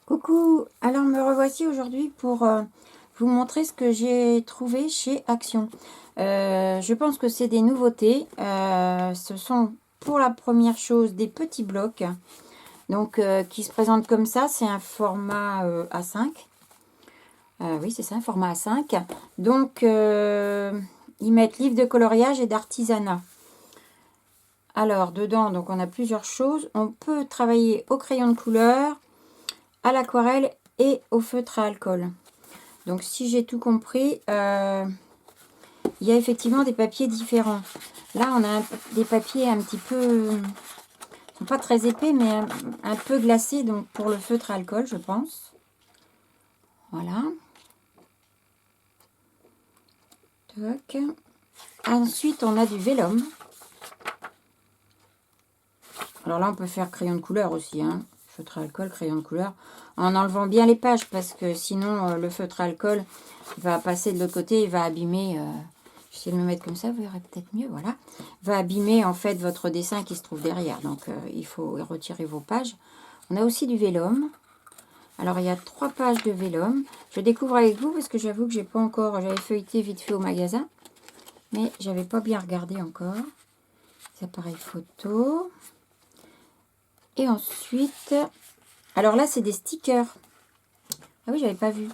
Coucou, alors me revoici aujourd'hui pour vous montrer ce que j'ai trouvé chez Action. Je pense que c'est des nouveautés. Ce sont pour la première chose des petits blocs donc, qui se présentent comme ça. C'est un format A5. Oui, c'est ça, un format A5. Donc, ils mettent livre de coloriage et d'artisanat. Alors, dedans, donc on a plusieurs choses. On peut travailler au crayon de couleur, à l'aquarelle et au feutre à alcool. Donc si j'ai tout compris, il y a effectivement des papiers différents. Là on a des papiers un petit peu, ils sont pas très épais mais un peu glacés, donc pour le feutre à alcool je pense. Voilà. Toc. Ensuite on a du vélum. Alors là on peut faire crayon de couleur aussi, hein. Feutre à alcool, crayon de couleur, en enlevant bien les pages parce que sinon le feutre à alcool va passer de l'autre côté et va abîmer. J'essaie de me mettre comme ça, vous verrez peut-être mieux, voilà. Va abîmer en fait votre dessin qui se trouve derrière. Donc il faut retirer vos pages. On a aussi du vélum. Alors il y a 3 pages de vélum. Je découvre avec vous parce que j'avoue que j'ai pas encore. J'avais feuilleté vite fait au magasin, mais j'avais pas bien regardé encore. Les appareils photo. Et ensuite, alors là c'est des stickers. Ah oui, j'avais pas vu.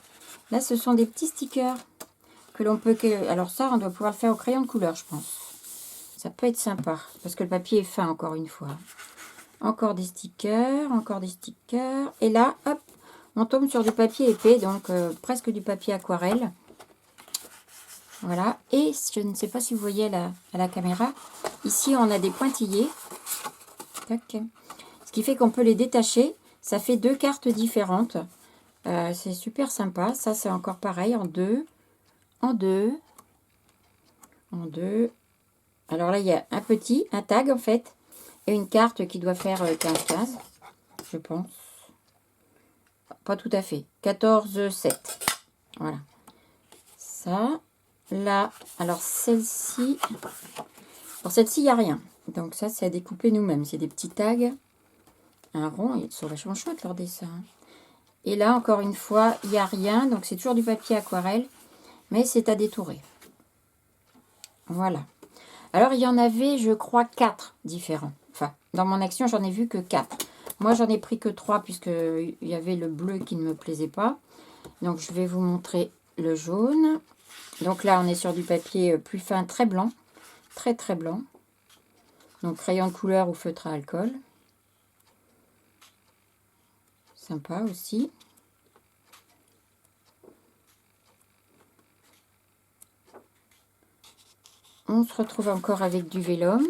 Là ce sont des petits stickers que l'on peut... Alors ça, on doit pouvoir le faire au crayon de couleur, je pense. Ça peut être sympa, parce que le papier est fin, encore une fois. Encore des stickers, encore des stickers. Et là, hop, on tombe sur du papier épais, donc presque du papier aquarelle. Voilà. Et je ne sais pas si vous voyez à la caméra, ici, on a des pointillés. Tac. Ce qui fait qu'on peut les détacher. Ça fait 2 cartes différentes. C'est super sympa. Ça, c'est encore pareil, en deux. En deux. En deux. Alors là, il y a un tag en fait, et une carte qui doit faire 15 cases, je pense. Pas tout à fait. 14, 7. Voilà. Ça, là, alors celle-ci, pour celle-ci, il n'y a rien. Donc ça, c'est à découper nous-mêmes. C'est des petits tags. Un rond, ils sont vachement chouettes leurs dessins. Et là, encore une fois, il n'y a rien. Donc c'est toujours du papier aquarelle, mais c'est à détourer. Voilà. Alors, il y en avait, je crois, 4 différents. Enfin, dans mon action, j'en ai vu que 4. Moi, j'en ai pris que 3, puisqu'il y avait le bleu qui ne me plaisait pas. Donc, je vais vous montrer le jaune. Donc là, on est sur du papier plus fin, très blanc. Très, très blanc. Donc, crayon de couleur ou feutre à alcool. Sympa aussi. On se retrouve encore avec du vélum.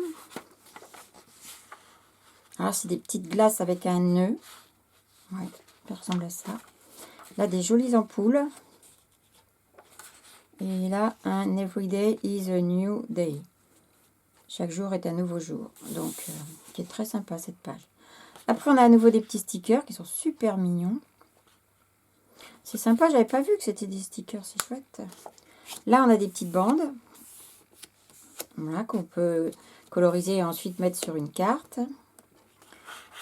Alors, c'est des petites glaces avec un nœud. Ouais, ça ressemble à ça. Là, des jolies ampoules. Et là, un Everyday is a new day. Chaque jour est un nouveau jour. Donc, qui est très sympa cette page. Après, on a à nouveau des petits stickers qui sont super mignons. C'est sympa, j'avais pas vu que c'était des stickers, c'est chouette. Là, on a des petites bandes. Voilà, qu'on peut coloriser et ensuite mettre sur une carte.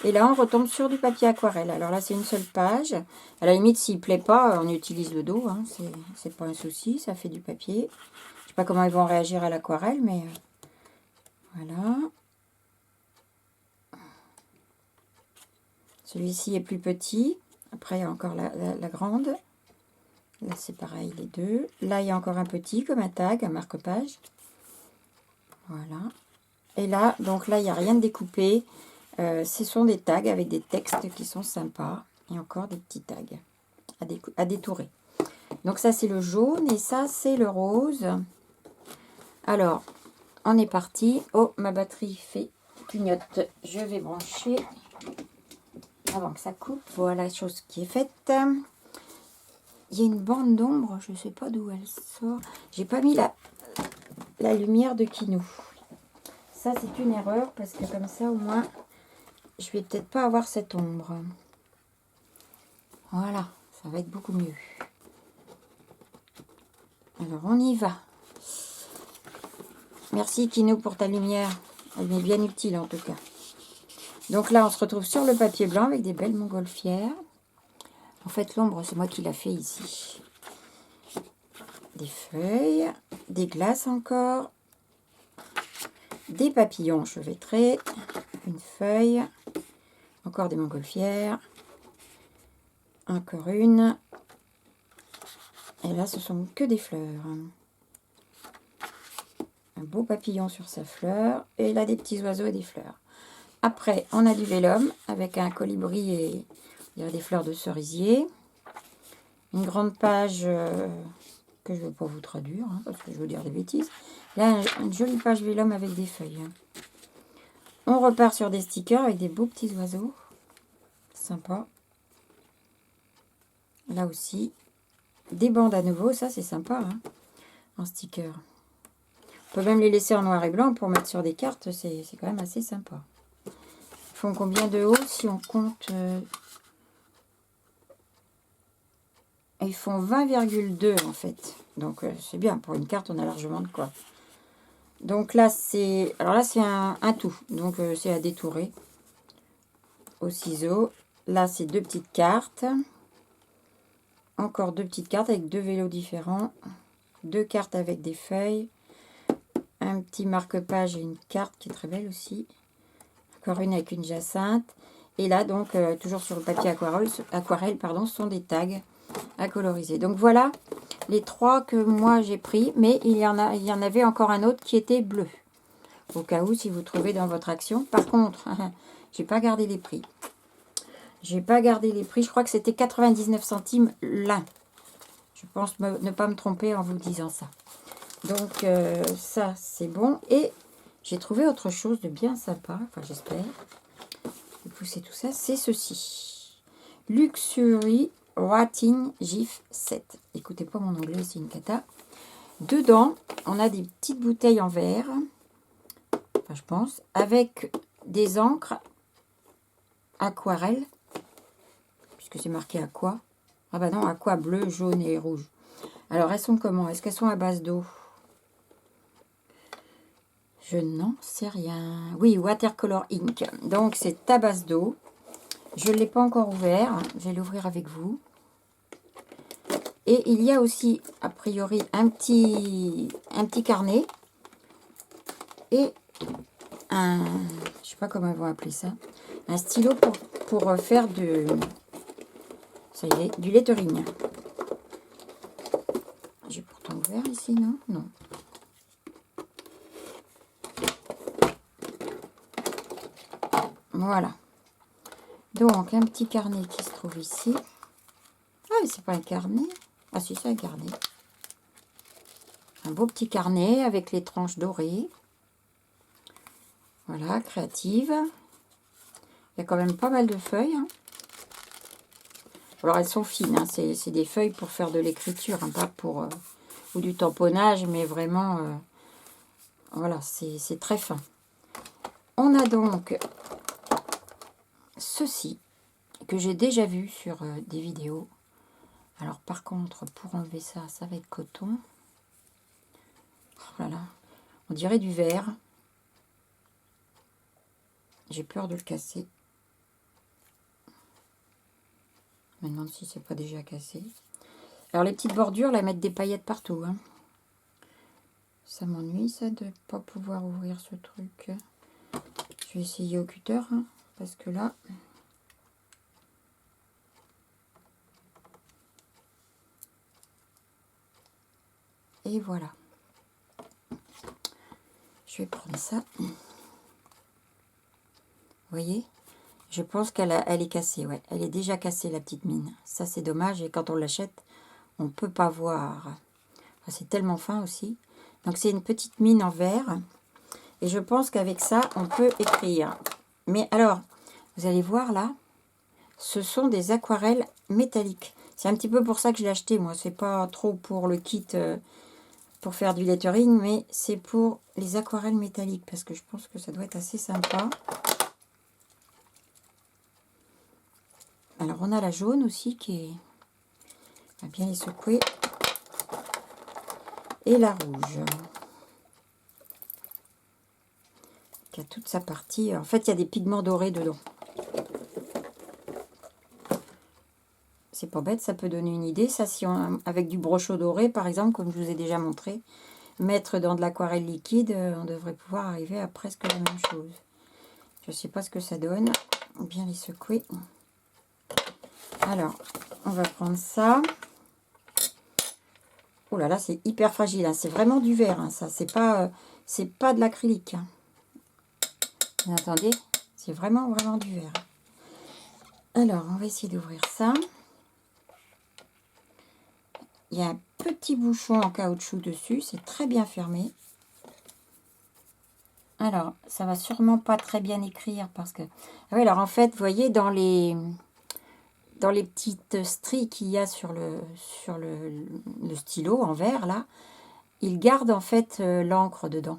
Et là, on retombe sur du papier aquarelle. Alors là, c'est une seule page. À la limite, s'il ne plaît pas, on utilise le dos. Hein. C'est pas un souci, ça fait du papier. Je sais pas comment ils vont réagir à l'aquarelle, mais voilà. Celui-ci est plus petit. Après, il y a encore la grande. Là, c'est pareil, les deux. Là, il y a encore un petit, comme un tag, un marque-page. Voilà. Et là, donc là, il n'y a rien de découpé. Ce sont des tags avec des textes qui sont sympas. Et encore des petits tags à détourer. Donc ça, c'est le jaune et ça, c'est le rose. Alors, on est parti. Oh, ma batterie clignote. Je vais brancher avant que ça coupe. Voilà, chose qui est faite. Il y a une bande d'ombre. Je ne sais pas d'où elle sort. J'ai pas mis la lumière de Kinou. Ça, c'est une erreur parce que comme ça, au moins, je vais peut-être pas avoir cette ombre. Voilà, ça va être beaucoup mieux. Alors, on y va. Merci, Kinou, pour ta lumière. Elle m'est bien utile, en tout cas. Donc là, on se retrouve sur le papier blanc avec des belles montgolfières. En fait, l'ombre, c'est moi qui l'a fait ici. Des feuilles, des glaces encore, des papillons enchevêtrés, une feuille, encore des montgolfières, encore une. Et là, ce sont que des fleurs. Un beau papillon sur sa fleur. Et là, des petits oiseaux et des fleurs. Après, on a du vélum avec un colibri et il y a des fleurs de cerisier. Une grande page que je ne vais pas vous traduire, hein, parce que je veux dire des bêtises. Là, une jolie page vélum avec des feuilles. On repart sur des stickers avec des beaux petits oiseaux. Sympa. Là aussi, des bandes à nouveau. Ça, c'est sympa, hein, en sticker. On peut même les laisser en noir et blanc pour mettre sur des cartes. C'est quand même assez sympa. Ils font combien de haut si on compte ils font 20,2 en fait. Donc, c'est bien. Pour une carte, on a largement de quoi. Donc là, c'est... Alors là, c'est un tout. Donc, c'est à détourer au ciseau. Là, c'est 2 petites cartes. Encore 2 petites cartes avec 2 vélos différents. 2 cartes avec des feuilles. Un petit marque-page et une carte qui est très belle aussi. Encore une avec une jacinthe. Et là, donc, toujours sur le papier aquarelle, pardon, ce sont des tags à coloriser. Donc voilà les 3 que moi j'ai pris. Mais il y en avait encore un autre qui était bleu. Au cas où, si vous trouvez dans votre action. Par contre, j'ai pas gardé les prix. J'ai pas gardé les prix. Je crois que c'était 99 centimes l'un. Je pense ne pas me tromper en vous disant ça. Donc, ça, c'est bon. Et j'ai trouvé autre chose de bien sympa. Enfin, j'espère. Je vais pousser tout ça. C'est ceci. Luxury Wrapping GIF 7. Écoutez pas mon anglais, c'est une cata. Dedans, on a des petites bouteilles en verre. Enfin, je pense. Avec des encres aquarelles. Puisque c'est marqué aqua. Ah bah non, aqua bleu, jaune et rouge. Alors, elles sont comment? Est-ce qu'elles sont à base d'eau? Je n'en sais rien. Oui, Watercolor Ink. Donc, c'est à base d'eau. Je ne l'ai pas encore ouvert. Je vais l'ouvrir avec vous. Et il y a aussi, a priori, un petit carnet. Et un... Je sais pas comment ils vont appeler ça. Un stylo pour faire ça y est, du lettering. J'ai pourtant ouvert ici, non? Non. Voilà. Donc, un petit carnet qui se trouve ici. Ah, mais c'est pas un carnet. Ah si, c'est un carnet. Un beau petit carnet avec les tranches dorées. Voilà, créative. Il y a quand même pas mal de feuilles. Hein. Alors, elles sont fines. Hein. C'est des feuilles pour faire de l'écriture, hein, pas pour... ou du tamponnage, mais vraiment... voilà, c'est très fin. On a donc ceci, que j'ai déjà vu sur des vidéos. Alors, par contre, pour enlever ça, ça va être coton. Oh là là, on dirait du verre. J'ai peur de le casser. Je me demande si c'est pas déjà cassé. Alors, les petites bordures, là, mettre des paillettes partout. Hein. Ça m'ennuie, ça, de ne pas pouvoir ouvrir ce truc. Je vais essayer au cutter, hein, parce que là... Et voilà. Je vais prendre ça. Vous voyez? Je pense qu'elle est cassée, ouais. Elle est déjà cassée, la petite mine. Ça, c'est dommage. Et quand on l'achète, on ne peut pas voir. Enfin, c'est tellement fin aussi. Donc, c'est une petite mine en verre. Et je pense qu'avec ça, on peut écrire. Mais alors, vous allez voir là, ce sont des aquarelles métalliques. C'est un petit peu pour ça que je l'ai acheté, moi. C'est pas trop pour le kit... pour faire du lettering, mais c'est pour les aquarelles métalliques, parce que je pense que ça doit être assez sympa. Alors, on a la jaune aussi, qui est... On va bien les secouer. Et la rouge. Qui a toute sa partie... En fait, il y a des pigments dorés dedans. c'est pas bête, ça peut donner une idée. Ça, si on, avec du brochot doré, par exemple, comme je vous ai déjà montré, mettre dans de l'aquarelle liquide, on devrait pouvoir arriver à presque la même chose. Je sais pas ce que ça donne. Bien les secouer. Alors, on va prendre ça. Oh là là, c'est hyper fragile. Hein. C'est vraiment du verre, hein, ça. C'est pas de l'acrylique. Hein. Mais attendez, c'est vraiment du verre. Alors, on va essayer d'ouvrir ça. Il y a un petit bouchon en caoutchouc dessus. C'est très bien fermé. Alors, ça va sûrement pas très bien écrire parce que... Ah oui, alors en fait, vous voyez, dans les petites stries qu'il y a sur le stylo en verre, là, il garde en fait l'encre dedans.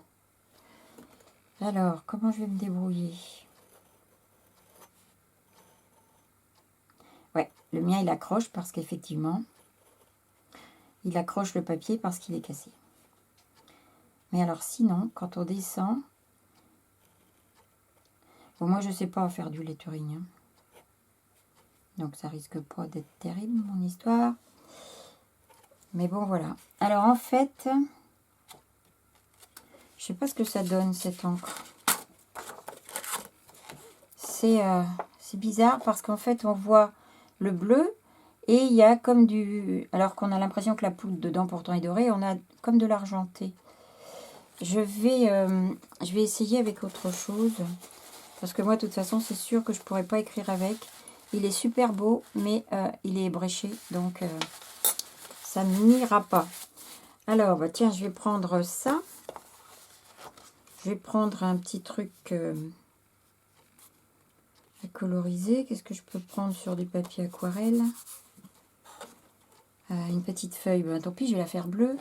Alors, comment je vais me débrouiller? Ouais, le mien, il accroche parce qu'effectivement, il accroche le papier parce qu'il est cassé. Mais alors, sinon, quand on descend... Bon, moi, je sais pas faire du lettering. Hein. Donc, ça risque pas d'être terrible, mon histoire. Mais bon, voilà. Alors, en fait, je sais pas ce que ça donne, cette encre. C'est bizarre parce qu'en fait, on voit le bleu et il y a comme du... Alors qu'on a l'impression que la poudre dedans, pourtant, est dorée, on a comme de l'argenté. Je vais essayer avec autre chose. Parce que moi, de toute façon, c'est sûr que je ne pourrais pas écrire avec. Il est super beau, mais il est ébréché. Donc, ça n'ira pas. Alors, bah, tiens, je vais prendre ça. Je vais prendre un petit truc à coloriser. Qu'est-ce que je peux prendre sur du papier aquarelle? Une petite feuille. Ben, tant pis, je vais la faire bleue.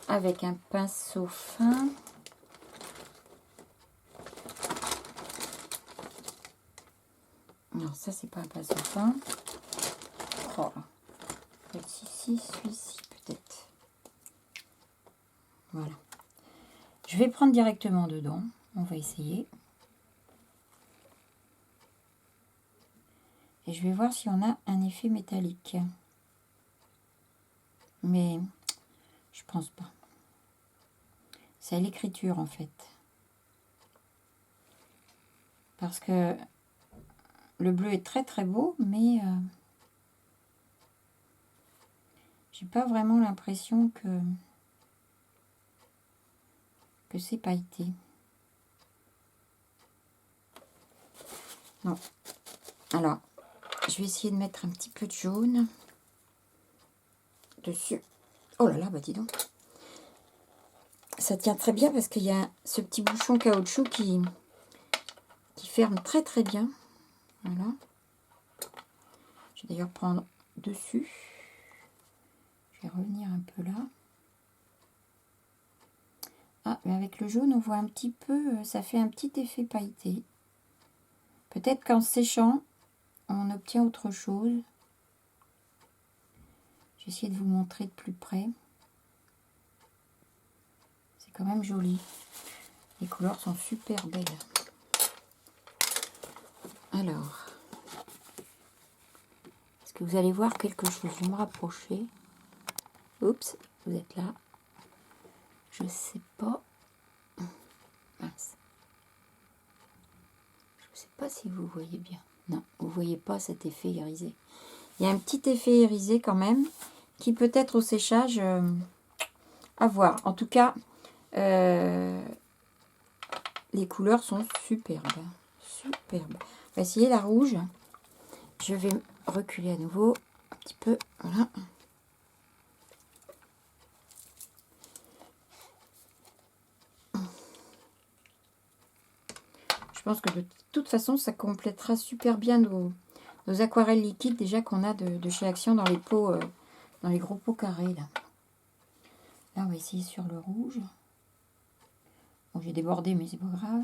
Avec un pinceau fin. Non, ça, c'est pas un pinceau fin. Oh. Celui-ci, peut-être. Voilà. Je vais prendre directement dedans. On va essayer. Et je vais voir si on a un effet métallique. Mais je pense pas. C'est l'écriture en fait. Parce que le bleu est très très beau, mais j'ai pas vraiment l'impression que c'est pailleté. Non. Alors, je vais essayer de mettre un petit peu de jaune dessus. Oh là là, bah dis donc. Ça tient très bien parce qu'il y a ce petit bouchon caoutchouc qui ferme très très bien. Voilà. Je vais d'ailleurs prendre dessus. Je vais revenir un peu là. Ah, mais avec le jaune, on voit un petit peu, ça fait un petit effet pailleté. Peut-être qu'en séchant, on obtient autre chose. Je vais essayer de vous montrer de plus près. C'est quand même joli. Les couleurs sont super belles. Alors, est-ce que vous allez voir quelque chose? Je vais me rapprocher. Oups, vous êtes là. Je sais pas. Mince. Je sais pas si vous voyez bien. Non, vous voyez pas cet effet irisé. Il y a un petit effet irisé quand même, qui peut être au séchage à voir. En tout cas, les couleurs sont superbes. Superbes. On va essayer la rouge. Je vais reculer à nouveau un petit peu. Voilà. Je pense que de toute façon, ça complétera super bien nos aquarelles liquides déjà qu'on a de chez Action dans les pots, dans les gros pots carrés. Là, on va essayer sur le rouge. Bon, j'ai débordé, mais c'est pas grave.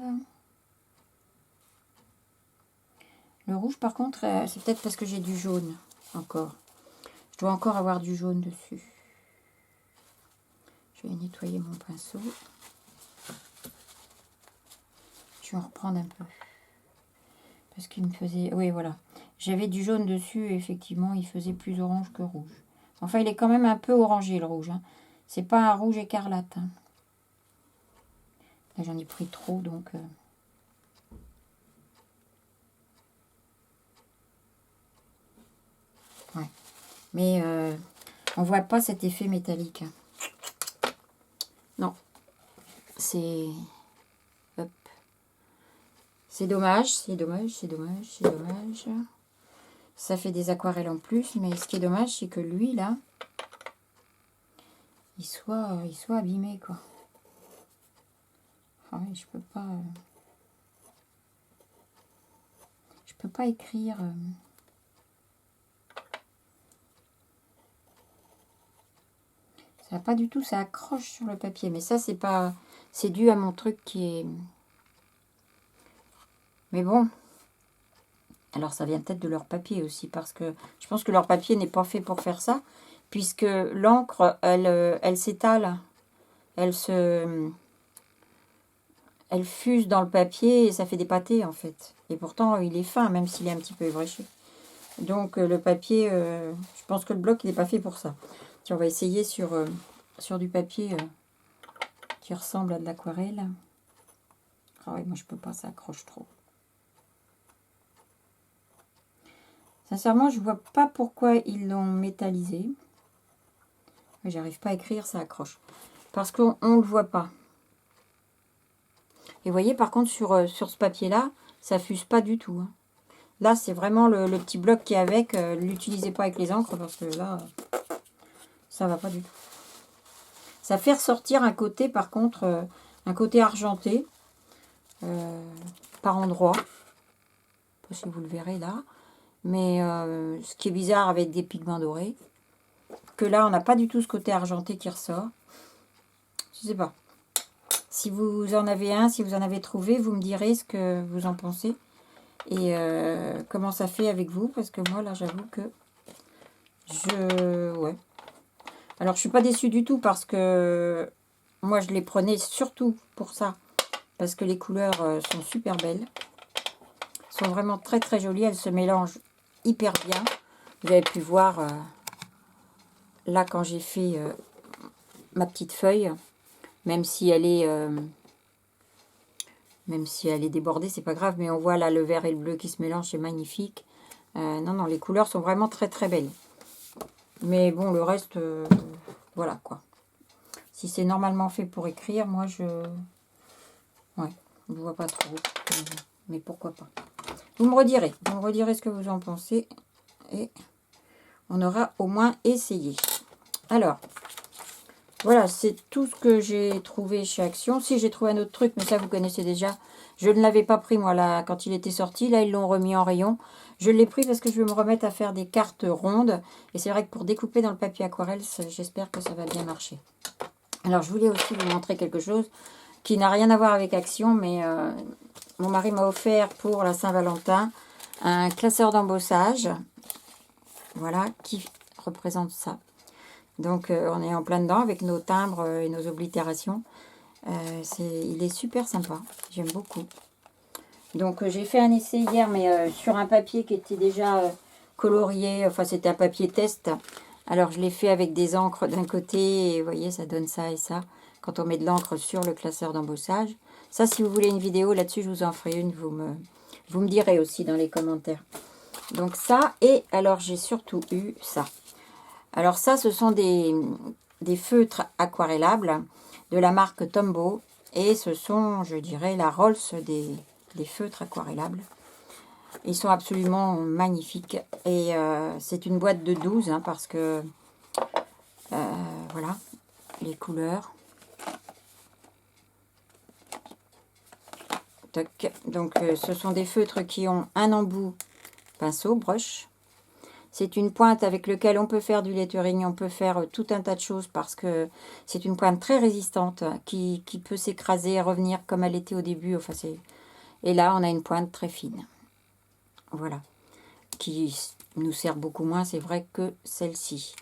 Le rouge, par contre, c'est peut-être parce que j'ai du jaune encore. Je dois encore avoir du jaune dessus. Je vais nettoyer mon pinceau. Je vais en reprendre un peu. Parce qu'il me faisait... Oui, voilà. J'avais du jaune dessus et effectivement, il faisait plus orange que rouge. Enfin, il est quand même un peu orangé, le rouge. Hein. C'est pas un rouge écarlate. Hein. Là, j'en ai pris trop, donc... Ouais. Mais on voit pas cet effet métallique. Non. C'est... Hop. C'est dommage, c'est dommage, c'est dommage, c'est dommage. Ça fait des aquarelles en plus, mais ce qui est dommage, c'est que lui, là, il soit abîmé, quoi. Ah oui, je peux pas écrire... Ça va pas du tout, ça accroche sur le papier. Mais ça, c'est pas... C'est dû à mon truc qui est... Mais bon. Alors, ça vient peut-être de leur papier aussi. Parce que je pense que leur papier n'est pas fait pour faire ça. Puisque l'encre, elle s'étale. Elle fuse dans le papier et ça fait des pâtés, en fait. Et pourtant, il est fin, même s'il est un petit peu ébréché. Donc, le papier... je pense que le bloc, il n'est pas fait pour ça. Tiens, on va essayer sur du papier... qui ressemble à de l'aquarelle. Ah oui, moi je peux pas, ça accroche trop. Sincèrement, je vois pas pourquoi ils l'ont métallisé. J'arrive pas à écrire, ça accroche. Parce qu'on ne le voit pas. Et vous voyez, par contre, sur ce papier-là, ça fuse pas du tout. Hein. Là, c'est vraiment le petit bloc qui est avec. L'utilisez pas avec les encres parce que là, ça va pas du tout. Ça fait ressortir un côté, par contre, un côté argenté. Par endroit. Je sais pas si vous le verrez là. Mais ce qui est bizarre avec des pigments dorés. Que là, on n'a pas du tout ce côté argenté qui ressort. Je sais pas. Si vous en avez un, si vous en avez trouvé, vous me direz ce que vous en pensez. Et comment ça fait avec vous. Parce que moi, là, j'avoue que ouais. Alors, je suis pas déçue du tout parce que moi, je les prenais surtout pour ça. Parce que les couleurs sont super belles. Elles sont vraiment très très jolies. Elles se mélangent hyper bien. Vous avez pu voir là quand j'ai fait ma petite feuille. Même si elle est débordée, c'est pas grave. Mais on voit là le vert et le bleu qui se mélangent. C'est magnifique. Non, non, les couleurs sont vraiment très très belles. Mais bon, le reste, voilà quoi. Si c'est normalement fait pour écrire, moi je... Ouais, je ne vois pas trop. Mais pourquoi pas. Vous me redirez ce que vous en pensez. Et on aura au moins essayé. Alors, voilà, c'est tout ce que j'ai trouvé chez Action. Si, j'ai trouvé un autre truc, mais ça vous connaissez déjà. Je ne l'avais pas pris moi là quand il était sorti. Là, ils l'ont remis en rayon. Je l'ai pris parce que je vais me remettre à faire des cartes rondes. Et c'est vrai que pour découper dans le papier aquarelle, j'espère que ça va bien marcher. Alors, je voulais aussi vous montrer quelque chose qui n'a rien à voir avec Action, mais mon mari m'a offert pour la Saint-Valentin un classeur d'embossage. Voilà, qui représente ça. Donc, on est en plein dedans avec nos timbres et nos oblitérations. Il est super sympa. J'aime beaucoup. Donc, j'ai fait un essai hier, mais sur un papier qui était déjà colorié. Enfin, c'était un papier test. Alors, je l'ai fait avec des encres d'un côté. Et vous voyez, ça donne ça et ça. Quand on met de l'encre sur le classeur d'embossage. Ça, si vous voulez une vidéo là-dessus, je vous en ferai une. Vous me direz aussi dans les commentaires. Donc, ça. Et alors, j'ai surtout eu ça. Alors ça, ce sont des feutres aquarellables de la marque Tombow. Et ce sont, je dirais, la Rolls des feutres aquarellables. Ils sont absolument magnifiques. Et c'est une boîte de 12, hein, parce que, voilà, les couleurs. Toc. Donc, ce sont des feutres qui ont un embout pinceau, brush. C'est une pointe avec laquelle on peut faire du lettering, on peut faire tout un tas de choses parce que c'est une pointe très résistante qui peut s'écraser et revenir comme elle était au début. Enfin, et là, on a une pointe très fine. Voilà. Qui nous sert beaucoup moins, c'est vrai, que celle-ci.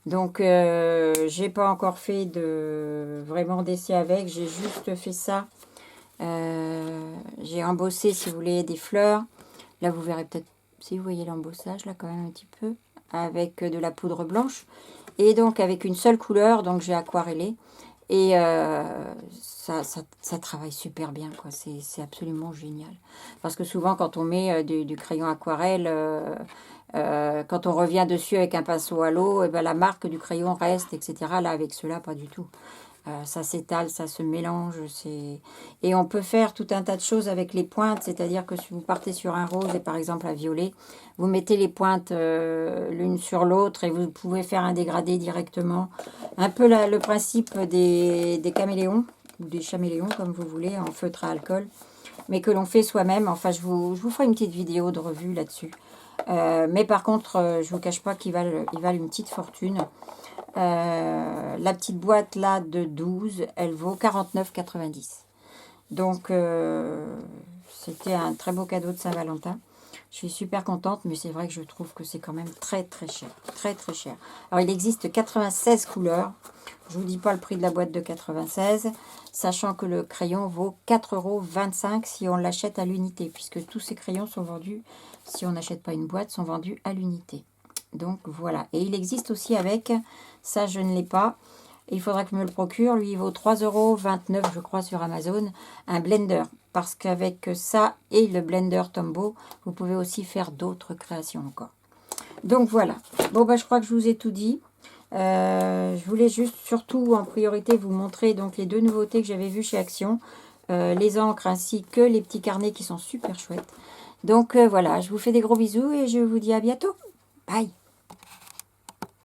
Donc, j'ai pas encore fait vraiment d'essai avec. J'ai juste fait ça. J'ai embossé, si vous voulez, des fleurs. Là, vous verrez peut-être si vous voyez l'embossage, là, quand même, un petit peu. Avec de la poudre blanche. Et donc, avec une seule couleur, donc j'ai aquarellé. Et ça travaille super bien, quoi. C'est absolument génial. Parce que souvent, quand on met du crayon aquarelle, quand on revient dessus avec un pinceau à l'eau, et ben, la marque du crayon reste, etc. Là, avec ceux-là, pas du tout. Ça s'étale, ça se mélange. Et on peut faire tout un tas de choses avec les pointes. C'est-à-dire que si vous partez sur un rose et par exemple un violet, vous mettez les pointes l'une sur l'autre et vous pouvez faire un dégradé directement. Un peu le principe des caméléons, ou des chaméléons comme vous voulez, en feutre à alcool. Mais que l'on fait soi-même. Enfin, je vous ferai une petite vidéo de revue là-dessus. Mais par contre, je ne vous cache pas qu'ils valent une petite fortune. La petite boîte là de 12, elle vaut 49,90. Donc, c'était un très beau cadeau de Saint-Valentin. Je suis super contente, mais c'est vrai que je trouve que c'est quand même très très cher. Très très cher. Alors, il existe 96 couleurs. Je ne vous dis pas le prix de la boîte de 96, sachant que le crayon vaut 4,25 € si on l'achète à l'unité, puisque tous ces crayons sont vendus, si on n'achète pas une boîte, sont vendus à l'unité. Donc voilà. Et il existe aussi avec, ça je ne l'ai pas, il faudra que je me le procure, lui il vaut 3,29 € je crois sur Amazon, un blender. Parce qu'avec ça et le blender Tombow, vous pouvez aussi faire d'autres créations encore. Donc voilà. Bon bah je crois que je vous ai tout dit. Je voulais juste surtout en priorité vous montrer donc les deux nouveautés que j'avais vues chez Action. Les encres ainsi que les petits carnets qui sont super chouettes. Donc voilà, je vous fais des gros bisous et je vous dis à bientôt. Bye!